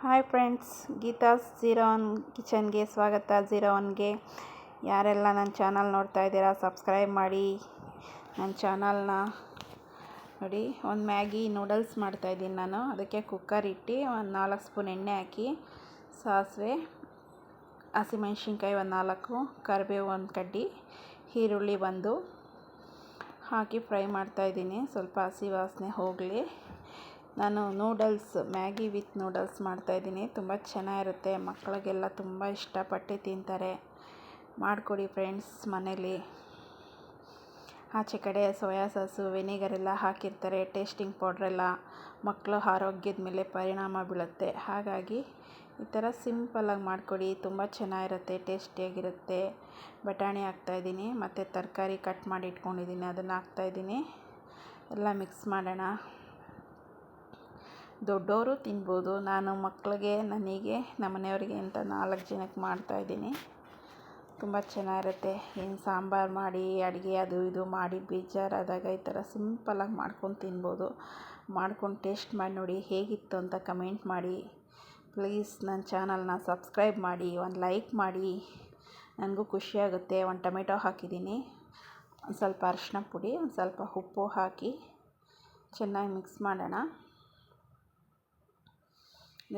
Hi friends, Geetha's 01 ಕಿಚನ್ಗೆ ಸ್ವಾಗತ. 01ಗೆ ಯಾರೆಲ್ಲ ನನ್ನ ಚಾನಲ್ ನೋಡ್ತಾ ಇದ್ದೀರಾ ಸಬ್ಸ್ಕ್ರೈಬ್ ಮಾಡಿ ನನ್ನ ಚಾನಲ್ನ. ನೋಡಿ, ಒಂದು ಮ್ಯಾಗಿ ನೂಡಲ್ಸ್ ಮಾಡ್ತಾಯಿದ್ದೀನಿ ನಾನು. ಅದಕ್ಕೆ ಕುಕ್ಕರ್ ಇಟ್ಟು ಒಂದು 4 ಸ್ಪೂನ್ ಎಣ್ಣೆ ಹಾಕಿ, ಸಾಸಿವೆ, ಹಸಿಮೆಣ್ಸಿನ್ಕಾಯಿ ಒಂದು 4, ಕರಿಬೇವು ಒಂದು ಕಡ್ಡಿ, ಈರುಳ್ಳಿ ಒಂದು ಹಾಕಿ ಫ್ರೈ ಮಾಡ್ತಾಯಿದ್ದೀನಿ. ಸ್ವಲ್ಪ ಹಸಿ ವಾಸನೆ ಹೋಗಲಿ. ನಾನು ನೂಡಲ್ಸ್, ಮ್ಯಾಗಿ ವಿತ್ ನೂಡಲ್ಸ್ ಮಾಡ್ತಾಯಿದ್ದೀನಿ. ತುಂಬ ಚೆನ್ನಾಗಿರುತ್ತೆ, ಮಕ್ಕಳಿಗೆಲ್ಲ ತುಂಬ ಇಷ್ಟಪಟ್ಟು ತಿಂತಾರೆ. ಮಾಡಿಕೊಡಿ ಫ್ರೆಂಡ್ಸ್ ಮನೇಲಿ. ಆಚೆ ಕಡೆ ಸೋಯಾ ಸಾಸು, ವಿನೆಗರೆಲ್ಲ ಹಾಕಿರ್ತಾರೆ, ಟೇಸ್ಟಿಂಗ್ ಪೌಡ್ರೆಲ್ಲ ಮಕ್ಕಳು ಆರೋಗ್ಯದ ಮೇಲೆ ಪರಿಣಾಮ ಬೀಳುತ್ತೆ. ಹಾಗಾಗಿ ಈ ಥರ ಸಿಂಪಲಾಗಿ ಮಾಡಿಕೊಡಿ, ತುಂಬ ಚೆನ್ನಾಗಿರುತ್ತೆ, ಟೇಸ್ಟಿಯಾಗಿರುತ್ತೆ. ಬಟಾಣಿ ಹಾಕ್ತಾಯಿದ್ದೀನಿ, ಮತ್ತು ತರಕಾರಿ ಕಟ್ ಮಾಡಿ ಇಟ್ಕೊಂಡಿದ್ದೀನಿ, ಅದನ್ನು ಹಾಕ್ತಾಯಿದ್ದೀನಿ. ಎಲ್ಲ ಮಿಕ್ಸ್ ಮಾಡೋಣ. ದೊಡ್ಡವರು ತಿನ್ಬೋದು, ನಾನು ಮಕ್ಕಳಿಗೆ, ನನಗೆ, ನಮ್ಮ ಮನೆಯವರಿಗೆ ಅಂತ 4 ಜನಕ್ಕೆ ಮಾಡ್ತಾಯಿದ್ದೀನಿ. ತುಂಬ ಚೆನ್ನಾಗಿರುತ್ತೆ. ಏನು ಸಾಂಬಾರು ಮಾಡಿ, ಅಡುಗೆ ಅದು ಇದು ಮಾಡಿ ಬೇಜಾರಾದಾಗ ಈ ಥರ ಸಿಂಪಲಾಗಿ ಮಾಡ್ಕೊಂಡು ತಿನ್ಬೋದು. ಮಾಡ್ಕೊಂಡು ಟೇಸ್ಟ್ ಮಾಡಿ ನೋಡಿ, ಹೇಗಿತ್ತು ಅಂತ ಕಮೆಂಟ್ ಮಾಡಿ. ಪ್ಲೀಸ್ ನನ್ನ ಚಾನಲ್ನ ಸಬ್ಸ್ಕ್ರೈಬ್ ಮಾಡಿ, ಒಂದು ಲೈಕ್ ಮಾಡಿ, ನನಗೂ ಖುಷಿಯಾಗುತ್ತೆ. ಒಂದು ಟೊಮೆಟೊ ಹಾಕಿದ್ದೀನಿ, ಒಂದು ಸ್ವಲ್ಪ ಅರಿಶಿನ ಪುಡಿ, ಒಂದು ಸ್ವಲ್ಪ ಉಪ್ಪು ಹಾಕಿ ಚೆನ್ನಾಗಿ ಮಿಕ್ಸ್ ಮಾಡೋಣ.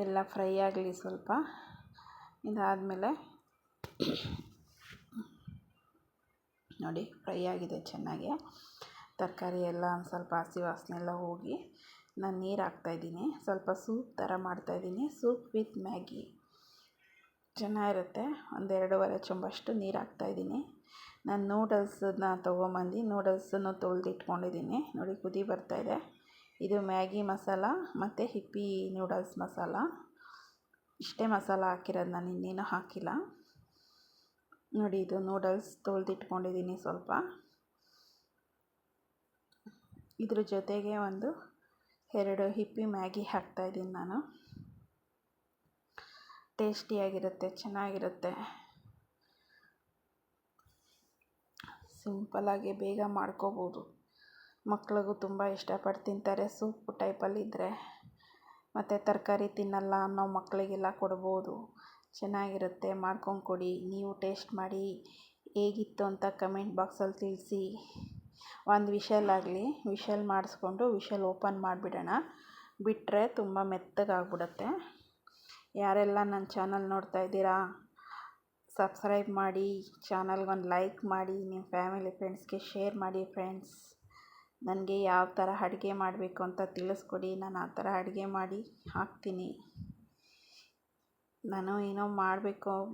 ಎಲ್ಲ ಫ್ರೈ ಆಗಲಿ ಸ್ವಲ್ಪ. ಇದಾದಮೇಲೆ ನೋಡಿ, ಫ್ರೈ ಆಗಿದೆ ಚೆನ್ನಾಗಿ. ತರಕಾರಿ ಎಲ್ಲ ಒಂದು ಸ್ವಲ್ಪ ಹಸಿ ವಾಸನೆ ಎಲ್ಲ ಹೋಗಿ ನಾನು ನೀರು ಹಾಕ್ತಾಯಿದ್ದೀನಿ. ಸ್ವಲ್ಪ ಸೂಪ್ ಥರ ಮಾಡ್ತಾಯಿದ್ದೀನಿ, ಸೂಪ್ ವಿತ್ ಮ್ಯಾಗಿ ಚೆನ್ನಾಗಿರುತ್ತೆ. ಒಂದು 2.5 ಚಮಚಷ್ಟು ನೀರು ಹಾಕ್ತಾಯಿದ್ದೀನಿ. ನಾನು ನೂಡಲ್ಸನ್ನ ತೊಗೊಂಬಂದು ನೂಡಲ್ಸನ್ನು ತೊಳೆದಿಟ್ಕೊಂಡಿದ್ದೀನಿ. ನೋಡಿ, ಕುದಿ ಬರ್ತಾಯಿದೆ. ಇದು ಮ್ಯಾಗಿ ಮಸಾಲ ಮತ್ತು ಹಿಪ್ಪಿ ನೂಡಲ್ಸ್ ಮಸಾಲ. ಇಷ್ಟೇ ಮಸಾಲ ಹಾಕಿರೋದು, ನಾನು ಇನ್ನೇನು ಹಾಕಿಲ್ಲ. ನೋಡಿ, ಇದು ನೂಡಲ್ಸ್ ತೊಳೆದಿಟ್ಕೊಂಡಿದ್ದೀನಿ ಸ್ವಲ್ಪ. ಇದ್ರ ಜೊತೆಗೆ ಒಂದು 2 ಹಿಪ್ಪಿ ಮ್ಯಾಗಿ ಹಾಕ್ತಾಯಿದ್ದೀನಿ ನಾನು. ಟೇಸ್ಟಿಯಾಗಿರುತ್ತೆ, ಚೆನ್ನಾಗಿರುತ್ತೆ. ಸಿಂಪಲಾಗಿ ಬೇಗ ಮಾಡ್ಕೋಬೋದು. ಮಕ್ಳಿಗೂ ತುಂಬ ಇಷ್ಟಪಟ್ಟು ತಿಂತಾರೆ, ಸೂಪ್ ಟೈಪಲ್ಲಿದ್ದರೆ. ಮತ್ತು ತರಕಾರಿ ತಿನ್ನಲ್ಲ ಅನ್ನೋ ಮಕ್ಕಳಿಗೆಲ್ಲ ಕೊಡ್ಬೋದು. ಚೆನ್ನಾಗಿರುತ್ತೆ, ಮಾಡ್ಕೊಂಡು ಕೊಡಿ. ನೀವು ಟೇಸ್ಟ್ ಮಾಡಿ ಹೇಗಿತ್ತು ಅಂತ ಕಮೆಂಟ್ ಬಾಕ್ಸಲ್ಲಿ ತಿಳಿಸಿ. ಒಂದು ವಿಷಲ್ ಮಾಡಿಸ್ಕೊಂಡು ವಿಷಲ್ ಓಪನ್ ಮಾಡಿಬಿಡೋಣ. ಬಿಟ್ಟರೆ ತುಂಬ ಮೆತ್ತಗಾಗ್ಬಿಡುತ್ತೆ. ಯಾರೆಲ್ಲ ನನ್ನ ಚಾನಲ್ ನೋಡ್ತಾ ಇದ್ದೀರಾ ಸಬ್ಸ್ಕ್ರೈಬ್ ಮಾಡಿ, ಚಾನಲ್ಗೊಂದು ಲೈಕ್ ಮಾಡಿ, ನಿಮ್ಮ ಫ್ಯಾಮಿಲಿ ಫ್ರೆಂಡ್ಸ್ಗೆ ಶೇರ್ ಮಾಡಿ ಫ್ರೆಂಡ್ಸ್. ನನಗೆ ಯಾವ ಥರ ಅಡುಗೆ ಮಾಡಬೇಕು ಅಂತ ತಿಳಿಸ್ಕೊಡಿ, ನಾನು ಆ ಥರ ಅಡುಗೆ ಮಾಡಿ ಹಾಕ್ತೀನಿ. ನಾನು ಏನೋ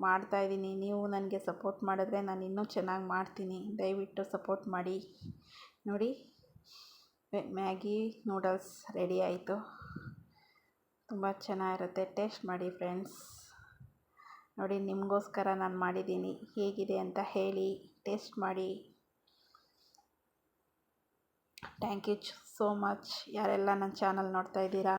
ಮಾಡ್ತಾಯಿದ್ದೀನಿ. ನೀವು ನನಗೆ ಸಪೋರ್ಟ್ ಮಾಡಿದ್ರೆ ನಾನು ಇನ್ನೂ ಚೆನ್ನಾಗಿ ಮಾಡ್ತೀನಿ. ದಯವಿಟ್ಟು ಸಪೋರ್ಟ್ ಮಾಡಿ. ನೋಡಿ, ಮ್ಯಾಗಿ ನೂಡಲ್ಸ್ ರೆಡಿ ಆಯಿತು. ತುಂಬ ಚೆನ್ನಾಗಿರುತ್ತೆ, ಟೇಸ್ಟ್ ಮಾಡಿ ಫ್ರೆಂಡ್ಸ್. ನೋಡಿ, ನಿಮಗೋಸ್ಕರ ನಾನು ಮಾಡಿದ್ದೀನಿ. ಹೇಗಿದೆ ಅಂತ ಹೇಳಿ, ಟೇಸ್ಟ್ ಮಾಡಿ. ಥ್ಯಾಂಕ್ ಯು ಸೋ ಮಚ್ ಯಾರೆಲ್ಲ ನನ್ನ ಚಾನಲ್ ನೋಡ್ತಾ ಇದ್ದೀರಾ.